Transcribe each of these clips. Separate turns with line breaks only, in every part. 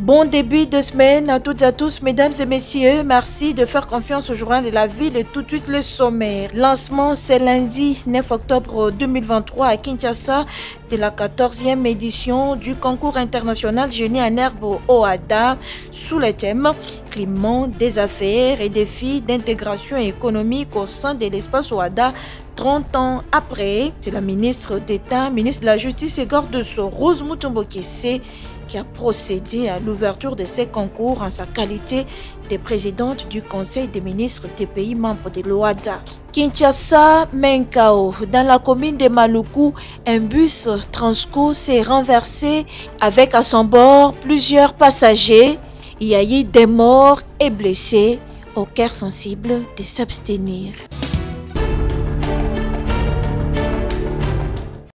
Bon début de semaine à toutes et à tous, mesdames et messieurs. Merci de faire confiance au journal de la ville et tout de suite le sommaire. Lancement, c'est lundi 9 octobre 2023 à Kinshasa de la 14e édition du concours international Génie en herbe OADA sous le thème Climat des affaires et défis d'intégration économique au sein de l'espace OADA 30 ans après. C'est la ministre d'État, ministre de la Justice et garde de sceaux, Rose Mutombo Kissé, qui a procédé à l'ouverture de ces concours en sa qualité de présidente du Conseil des ministres des pays membres de l'OADA. Kinshasa, Menkao, dans la commune de Maluku, un bus Transco s'est renversé avec à son bord plusieurs passagers. Il y a eu des morts et blessés. Au cœur sensible de s'abstenir.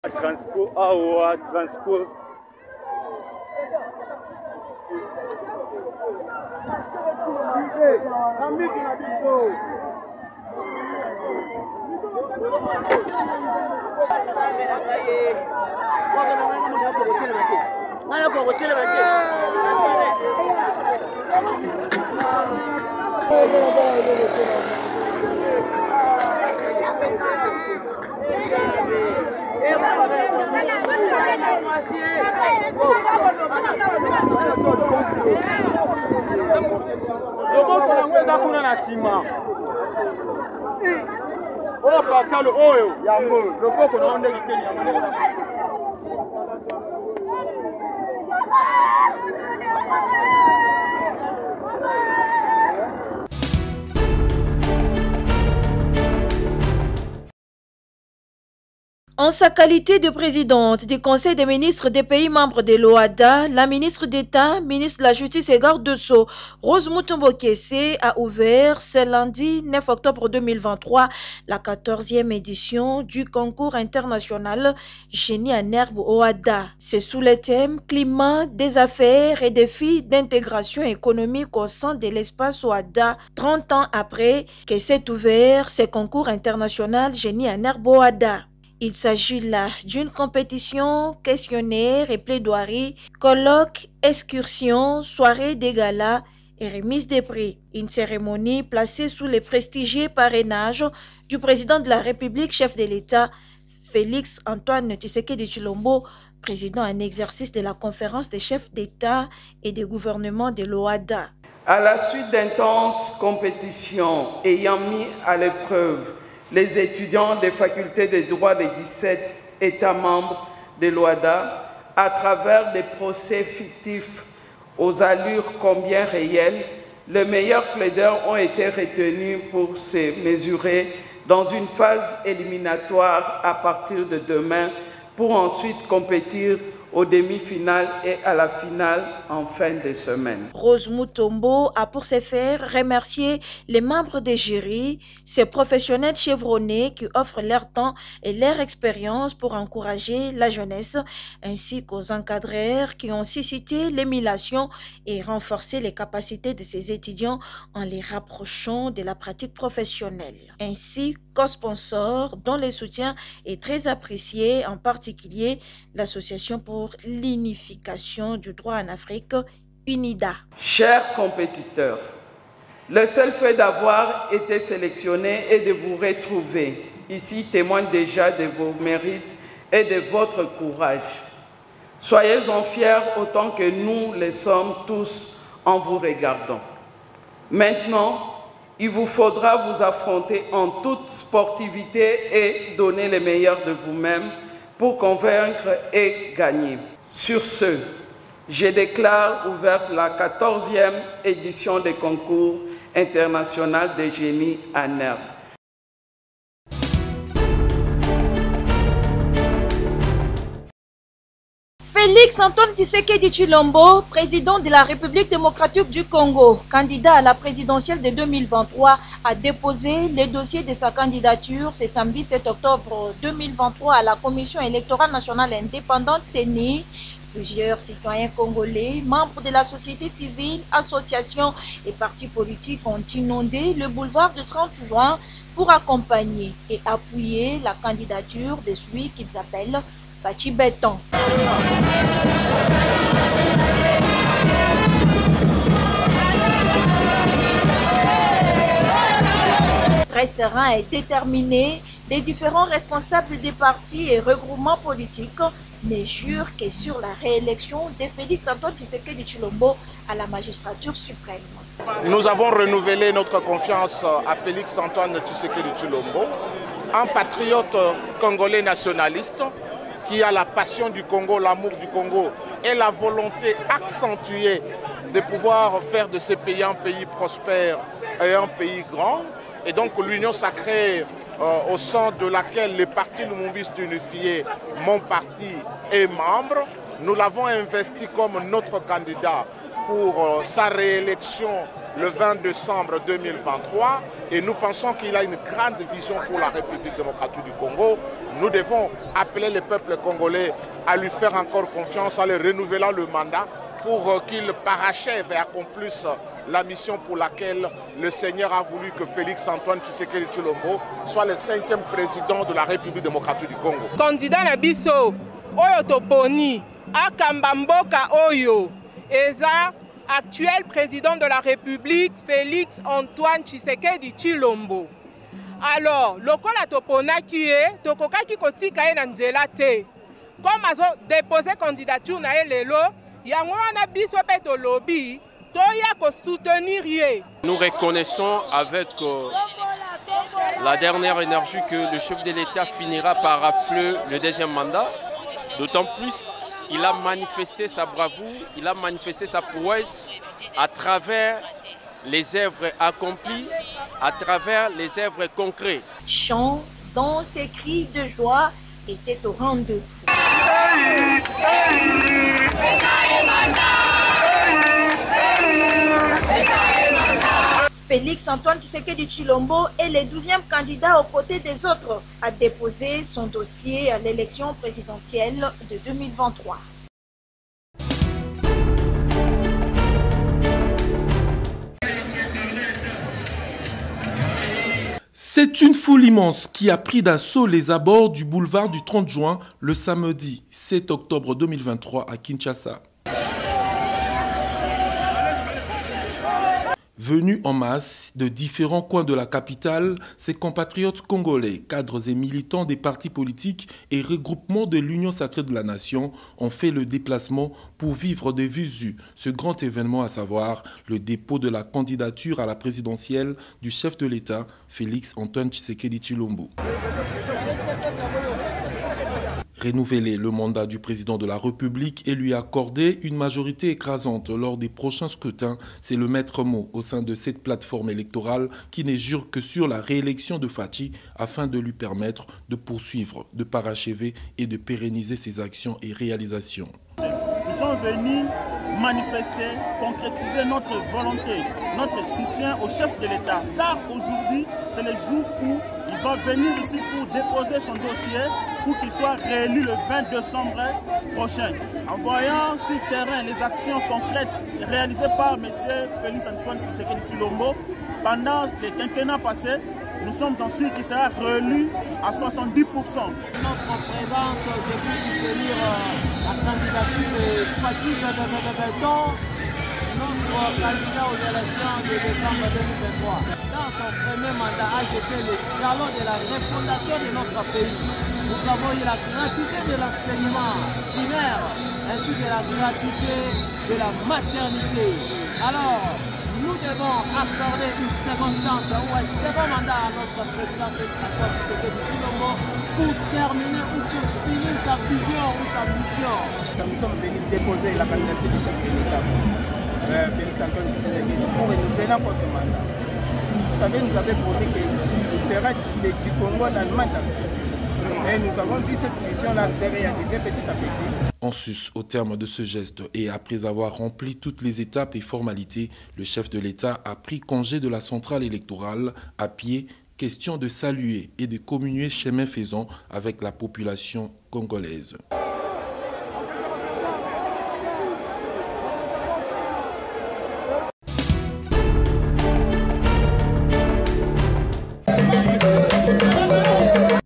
Transco awa Transco
En sa qualité de présidente du Conseil des ministres des pays membres de l'OADA, la ministre d'État, ministre de la Justice et garde de sceaux, Rose Mutombo Kissé, a ouvert ce lundi 9 octobre 2023 la 14e édition du concours international Génie en herbe OADA. C'est sous le thème Climat des affaires et défis d'intégration économique au sein de l'espace OADA 30 ans après que s'est ouvert ce concours international Génie en herbe OADA. Il s'agit là d'une compétition, questionnaire et plaidoirie, colloque, excursion, soirée des galas et remise des prix. Une cérémonie placée sous le prestigieux parrainage du président de la République, chef de l'État, Félix Antoine Tshisekedi Tshilombo, président en exercice de la conférence des chefs d'État et des gouvernements de l'OADA.
À la suite d'intenses compétitions ayant mis à l'épreuve les étudiants des facultés de droit des 17 États membres de l'OADA, à travers des procès fictifs aux allures combien réelles, les meilleurs plaideurs ont été retenus pour se mesurer dans une phase éliminatoire à partir de demain, pour ensuite compétir aux demi-finales et à la finale en fin de semaine.
Rose Mutombo a pour ce faire remercié les membres des jurys, ces professionnels chevronnés qui offrent leur temps et leur expérience pour encourager la jeunesse, ainsi qu'aux encadreurs qui ont suscité l'émulation et renforcé les capacités de ces étudiants en les rapprochant de la pratique professionnelle. Ainsi qu'aux sponsors dont le soutien est très apprécié, en particulier l'association pour l'unification du droit en Afrique, UNIDA.
Chers compétiteurs, le seul fait d'avoir été sélectionné et de vous retrouver ici témoigne déjà de vos mérites et de votre courage. Soyez-en fiers autant que nous le sommes tous en vous regardant. Maintenant, il vous faudra vous affronter en toute sportivité et donner le meilleur de vous-même pour convaincre et gagner. Sur ce, je déclare ouverte la 14e édition des concours international de génie en herbe.
Félix Antoine Tshisekedi Tshilombo, président de la République démocratique du Congo, candidat à la présidentielle de 2023, a déposé le dossier de sa candidature ce samedi 7 octobre 2023 à la Commission électorale nationale indépendante CENI. Plusieurs citoyens congolais, membres de la société civile, associations et partis politiques ont inondé le boulevard du 30 juin pour accompagner et appuyer la candidature de celui qu'ils appellent Bachi Béton. très serein et déterminé, les différents responsables des partis et regroupements politiques ne jurent que sur la réélection de Félix Antoine Tshisekedi Tshilombo à la magistrature suprême.
Nous avons renouvelé notre confiance à Félix Antoine Tshisekedi Tshilombo, un patriote congolais nationaliste qui a la passion du Congo, l'amour du Congo et la volonté accentuée de pouvoir faire de ce pays un pays prospère et un pays grand. Et donc l'union sacrée au sein de laquelle le parti lumumbiste unifié, mon parti, est membre, nous l'avons investi comme notre candidat pour sa réélection le 20 décembre 2023 et nous pensons qu'il a une grande vision pour la République démocratique du Congo. Nous devons appeler le peuple congolais à lui faire encore confiance, à lui renouveler le mandat pour qu'il parachève et accomplisse la mission pour laquelle le Seigneur a voulu que Félix Antoine Tshisekedi Tshilombo soit le 5e président de la République démocratique du Congo.
Candidat Nabiso, Oyo Toponi, Akambamboka Oyo, Eza, actuel président de la République, Félix Antoine Tshisekedi Tshilombo. Alors, lokola topona qui est, tokoka ki kotika e nanzela te. Comme azo déposé candidature na lelo, yango wana biso pe to lobby, toya ko soutenir ye.
Nous reconnaissons avec la dernière énergie que le chef de l'État finira par rafler le deuxième mandat. D'autant plus qu'il a manifesté sa bravoure, il a manifesté sa prouesse à travers les œuvres accomplies, à travers les œuvres concrètes.
Chants, danses et cris de joie étaient au rendez-vous. Félix Antoine Tshisekedi Tshilombo est le 12e candidat aux côtés des autres à déposer son dossier à l'élection présidentielle de 2023.
C'est une foule immense qui a pris d'assaut les abords du boulevard du 30 juin le samedi 7 octobre 2023 à Kinshasa. Venus en masse de différents coins de la capitale, ces compatriotes congolais, cadres et militants des partis politiques et regroupements de l'Union sacrée de la nation ont fait le déplacement pour vivre de visu ce grand événement, à savoir le dépôt de la candidature à la présidentielle du chef de l'État, Félix Antoine Tshisekedi Tshilombo. Renouveler le mandat du président de la République et lui accorder une majorité écrasante lors des prochains scrutins, c'est le maître mot au sein de cette plateforme électorale qui ne jure que sur la réélection de Fachi afin de lui permettre de poursuivre, de parachever et de pérenniser ses actions et réalisations.
Nous sommes venus manifester, concrétiser notre volonté, notre soutien au chef de l'État. Car aujourd'hui, c'est le jour où il va venir ici pour déposer son dossier pour qu'il soit réélu le 20 décembre prochain. En voyant sur le terrain les actions concrètes réalisées par M. Félix Antoine Tshisekedi Tshilombo pendant les quinquennats passés, nous sommes sûrs qu'il sera réélu à 70%. Notre présence, c'est pour soutenir la candidature de Fachi Beton, notre candidat aux élections de décembre 2023. Dans son premier mandat, a jeté le jalon de la refondation de notre pays. Nous avons eu la gratuité de l'enseignement primaire ainsi que la gratuité de la maternité. Alors, nous devons accorder une seconde chance ou un second mandat à notre président Tshisekedi Tshilombo pour terminer ou pour finir sa vision ou sa mission. Nous sommes venus déposer la candidature du chef de l'État, Félix Antoine Tshisekedi, pour renouveler encore ce mandat. Vous savez, nous avons promis qu'il ferait du Congo l'Allemagne d'Afrique. Et nous avons vu cette vision-là se réaliser petit à petit.
En sus, au terme de ce geste et après avoir rempli toutes les étapes et formalités, le chef de l'État a pris congé de la centrale électorale à pied, question de saluer et de communier chemin faisant avec la population congolaise.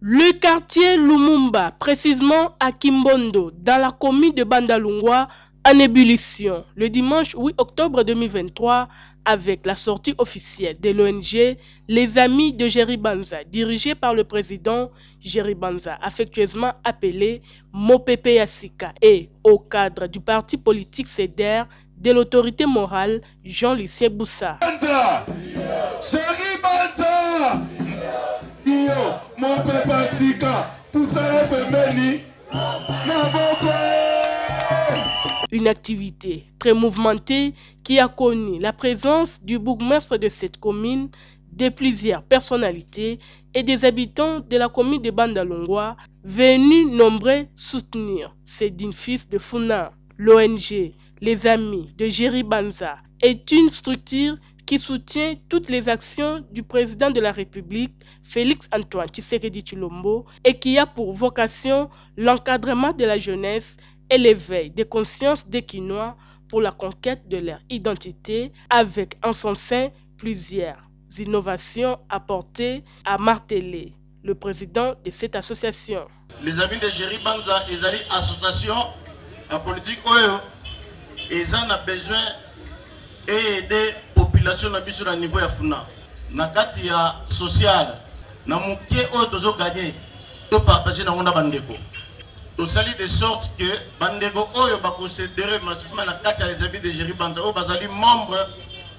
Le quartier Lumumba, précisément à Kimbondo, dans la commune de Bandalungwa, En ébullition, le dimanche 8 octobre 2023, avec la sortie officielle de l'ONG Les Amis de Jerry Banza, dirigée par le président Jerry Banza, affectueusement appelé Mopepe Yassika, et au cadre du parti politique CEDER de l'autorité morale Jean-Lycée Boussa.
Jerry Banza, Mopepe Yassika,
une activité très mouvementée qui a connu la présence du bourgmestre de cette commune, de plusieurs personnalités et des habitants de la commune de Bandalungwa venus nombreux soutenir ces dignes fils de Funa. L'ONG Les Amis de Jerry Banza est une structure qui soutient toutes les actions du président de la République, Félix Antoine Tshisekedi Tshilombo, et qui a pour vocation l'encadrement de la jeunesse et l'éveil des consciences des Quinois pour la conquête de leur identité, avec en son sein plusieurs innovations apportées à marteler le président de cette association.
Les Amis de Jerry Banza, ils ont une association à politique Oyo, ils ont besoin d'aider la population sur le niveau de Funa. Na kati ya social, na mukie Oyo tozo gagner, to partager na ngona bandeko. To sali de sorte que bandeko Oyo ba considérer massivement na kati ya les Amis de Jerry Banza, Oyo bazali membre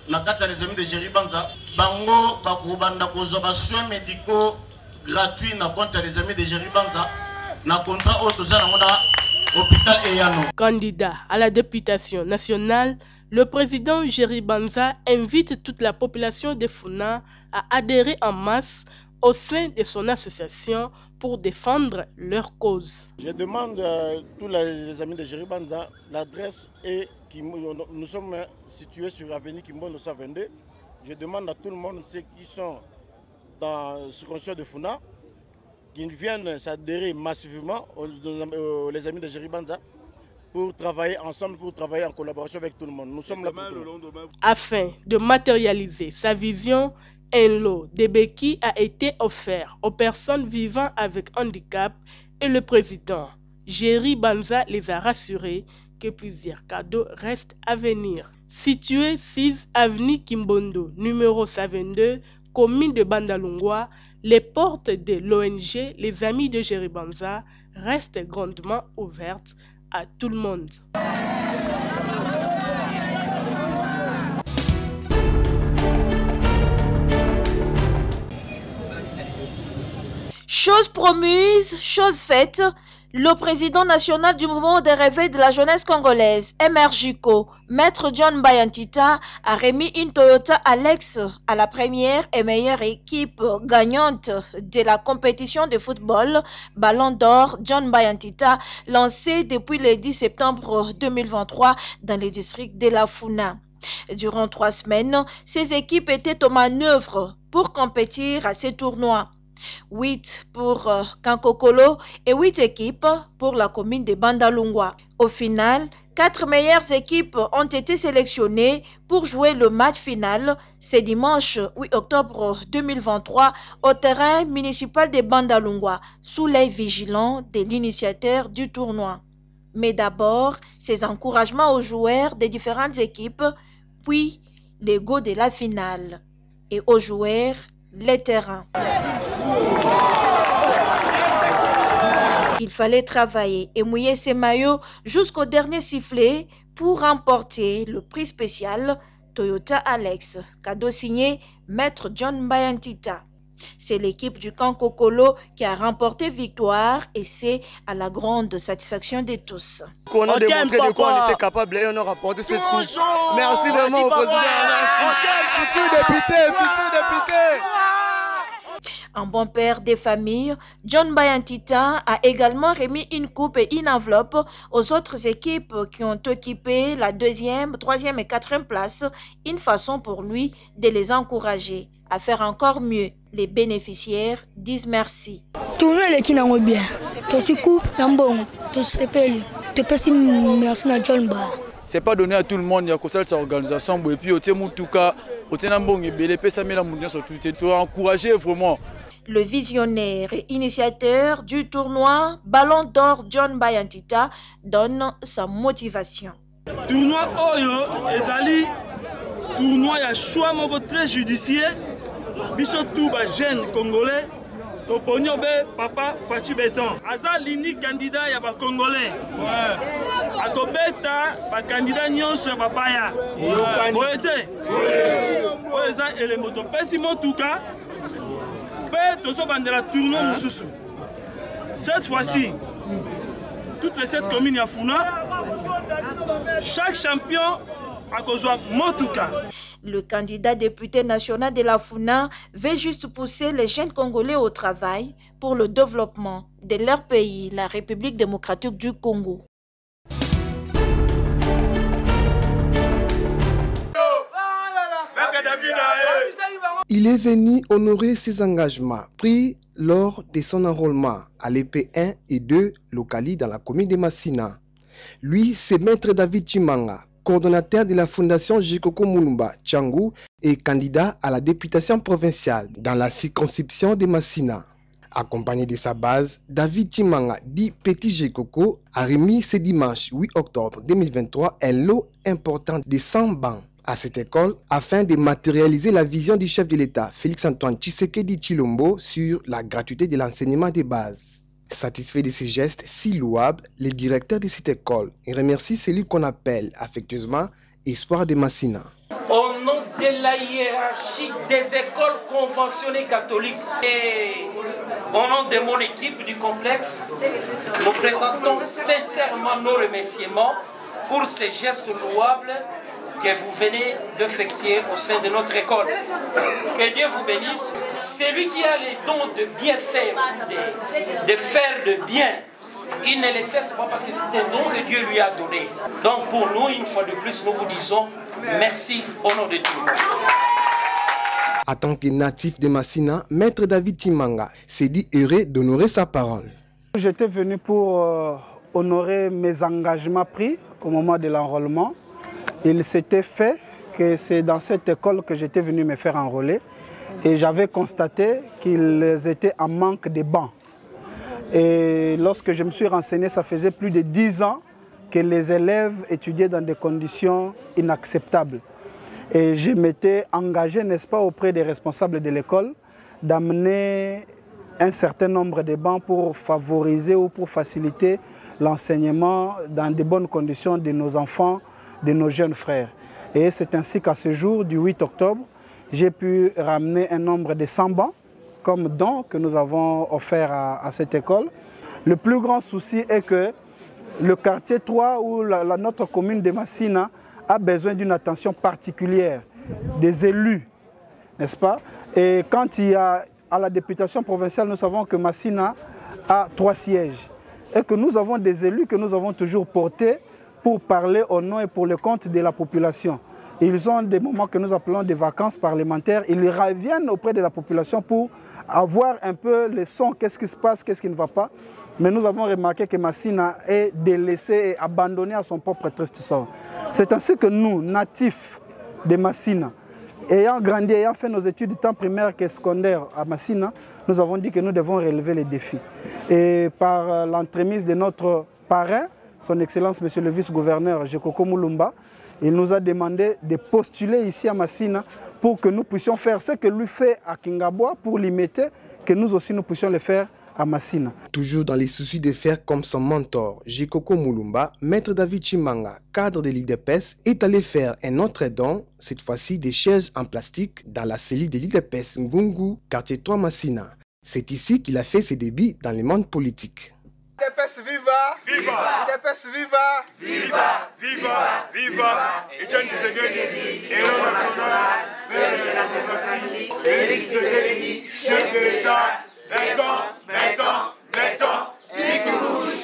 na kati ya les Amis de Jerry Banza, bango ba ko banda ko zo ba soins médicaux gratuits na compte ya les Amis de Jerry Banza, na contrat Oyo toza na ngona hôpital Eyano.
Candidat à la députation nationale, le président Jerry Banza invite toute la population de Funa à adhérer en masse au sein de son association pour défendre leur cause.
Je demande à tous les amis de Jerry Banza l'adresse et nous sommes situés sur l'avenue Kimbondo 122. Je demande à tout le monde, ceux qui sont dans ce conseil de Funa, qu'ils viennent s'adhérer massivement aux les amis de Jerry Banza pour travailler ensemble, pour travailler en collaboration avec tout le monde. Nous sommes là pour tout le monde.
Afin de matérialiser sa vision, un lot de béquilles a été offert aux personnes vivant avec handicap et le président Jerry Banza les a rassurés que plusieurs cadeaux restent à venir. Situé 6 avenue Kimbondo, numéro 122, commune de Bandalungwa, les portes de l'ONG Les Amis de Jerry Banza restent grandement ouvertes à tout le monde.
Chose promise, chose faite, le président national du mouvement de réveil de la jeunesse congolaise, MRJCO, Maître John Bayantita, a remis une Toyota Alex à la première et meilleure équipe gagnante de la compétition de football Ballon d'Or John Bayantita, lancée depuis le 10 septembre 2023 dans le district de la Funa. Durant 3 semaines, ces équipes étaient aux manœuvres pour compétir à ces tournois. 8 pour Kankokolo et 8 équipes pour la commune de Bandalungwa. Au final, 4 meilleures équipes ont été sélectionnées pour jouer le match final ce dimanche 8 octobre 2023 au terrain municipal de Bandalungwa sous l'œil vigilant de l'initiateur du tournoi. Mais d'abord, ces encouragements aux joueurs des différentes équipes, puis les go de la finale et aux joueurs les terrains. Il fallait travailler et mouiller ses maillots jusqu'au dernier sifflet pour remporter le prix spécial Toyota Alex, cadeau signé Maître John Bayantita. C'est l'équipe du Kankokolo qui a remporté victoire et c'est à la grande satisfaction de tous.
On a démontré de quoi on était capable et on a remporté cette coupe. Merci vraiment au président. Merci. Futur député.
En bon père des familles, John Bayantita a également remis une coupe et une enveloppe aux autres équipes qui ont occupé la 2e, 3e et 4e place, une façon pour lui de les encourager à faire encore mieux. Les bénéficiaires disent merci.
Tout le monde qui n'a pas bien, tout ce coupe, l'ambon, tout ce pays, tout petit merci à John Ba.
C'est pas donné à tout le monde, il y a que cette organisation et puis au tout cas, au tenambon et BLP ça met la mondiale sur Twitter, tu encourager vraiment.
Le visionnaire et initiateur du tournoi Ballon d'Or John Bayantita donne sa motivation.
Tournoi Oyo, ezali tournoi ya choix moko très judiciaire. Biso tout ba jeune congolais. Toponyo be papa Fachi Beton. Aza l'unique candidat ya ba congolais. Ouais. Akobeta ba candidat nyonso ba baya. Boete. Oui. Eza elembo to pesimo tuka. Pe tozo bandela tournoi mususu. Cette fois-ci, toutes les 7 communes à Funa, chaque champion a besoin de Motuka.
Le candidat député national de la Funa veut juste pousser les jeunes Congolais au travail pour le développement de leur pays, la République démocratique du Congo.
Il est venu honorer ses engagements pris lors de son enrôlement à l'EP1 et 2 locali dans la commune de Massina. Lui, c'est Maître David Chimanga, coordonnateur de la fondation Jikoko Mulumba Tchangou et candidat à la députation provinciale dans la circonscription de Massina. Accompagné de sa base, David Chimanga, dit Petit Jikoko, a remis ce dimanche 8 octobre 2023 un lot important de 100 bancs à cette école afin de matérialiser la vision du chef de l'État, Félix-Antoine Tshisekedi Tshilombo, sur la gratuité de l'enseignement de base. Satisfait de ces gestes si louables, le directeur de cette école remercie celui qu'on appelle affectueusement Espoir de Massina.
Au nom de la hiérarchie des écoles conventionnées catholiques et au nom de mon équipe du complexe, nous présentons sincèrement nos remerciements pour ces gestes louables que vous venez d'effectuer au sein de notre école. Que Dieu vous bénisse. Celui qui a les dons de bien faire, de faire le bien, il ne le cesse pas parce que c'est un don que Dieu lui a donné. Donc pour nous, une fois de plus, nous vous disons merci au nom de tout le monde.
En tant que natif de Massina, Maître David Chimanga s'est dit heureux d'honorer sa parole.
J'étais venu pour honorer mes engagements pris au moment de l'enrôlement. Il s'était fait que c'est dans cette école que j'étais venu me faire enrôler et j'avais constaté qu'ils étaient en manque de bancs. Et lorsque je me suis renseigné, ça faisait plus de 10 ans que les élèves étudiaient dans des conditions inacceptables. Et je m'étais engagé, n'est-ce pas, auprès des responsables de l'école d'amener un certain nombre de bancs pour favoriser ou pour faciliter l'enseignement dans de bonnes conditions de nos enfants, de nos jeunes frères. Et c'est ainsi qu'à ce jour, du 8 octobre, j'ai pu ramener un nombre de 100 bancs comme don que nous avons offert à cette école. Le plus grand souci est que le quartier 3 ou notre commune de Massina a besoin d'une attention particulière des élus, n'est-ce pas? Et quand il y a à la députation provinciale, nous savons que Massina a 3 sièges et que nous avons des élus que nous avons toujours portés pour parler au nom et pour le compte de la population. Ils ont des moments que nous appelons des vacances parlementaires. Ils reviennent auprès de la population pour avoir un peu le son, qu'est-ce qui se passe, qu'est-ce qui ne va pas. Mais nous avons remarqué que Massina est délaissé et abandonné à son propre triste sort. C'est ainsi que nous, natifs de Massina, ayant grandi, ayant fait nos études tant primaires que secondaires à Massina, nous avons dit que nous devons relever les défis. Et par l'entremise de notre parrain, Son Excellence, Monsieur le Vice-Gouverneur Jikoko Mulumba, il nous a demandé de postuler ici à Massina pour que nous puissions faire ce que lui fait à Kingaboa, pour l'imiter, que nous aussi nous puissions le faire à Massina.
Toujours dans les soucis de faire comme son mentor, Jikoko Mulumba, Maître David Chimanga, cadre de l'IDPS, est allé faire un autre don, cette fois-ci des chaises en plastique, dans la cellule de l'IDPS Ngungu, quartier 3 Massina. C'est ici qu'il a fait ses débuts dans le monde politique.
IDPS viva! Viva! IDPS viva! Viva! Viva! Viva! Etienne Tshisekedi, héros national, père de la démocratie, Félix Tshisekedi, chef de l'État, béton, pique rouge,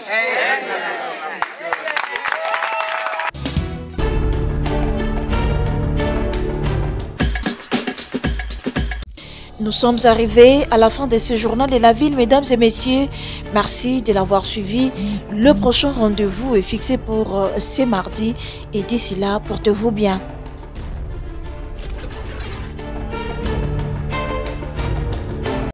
Nous sommes arrivés à la fin de ce journal de la ville, mesdames et messieurs. Merci de l'avoir suivi. Le prochain rendez-vous est fixé pour ce mardi et d'ici là, portez-vous bien.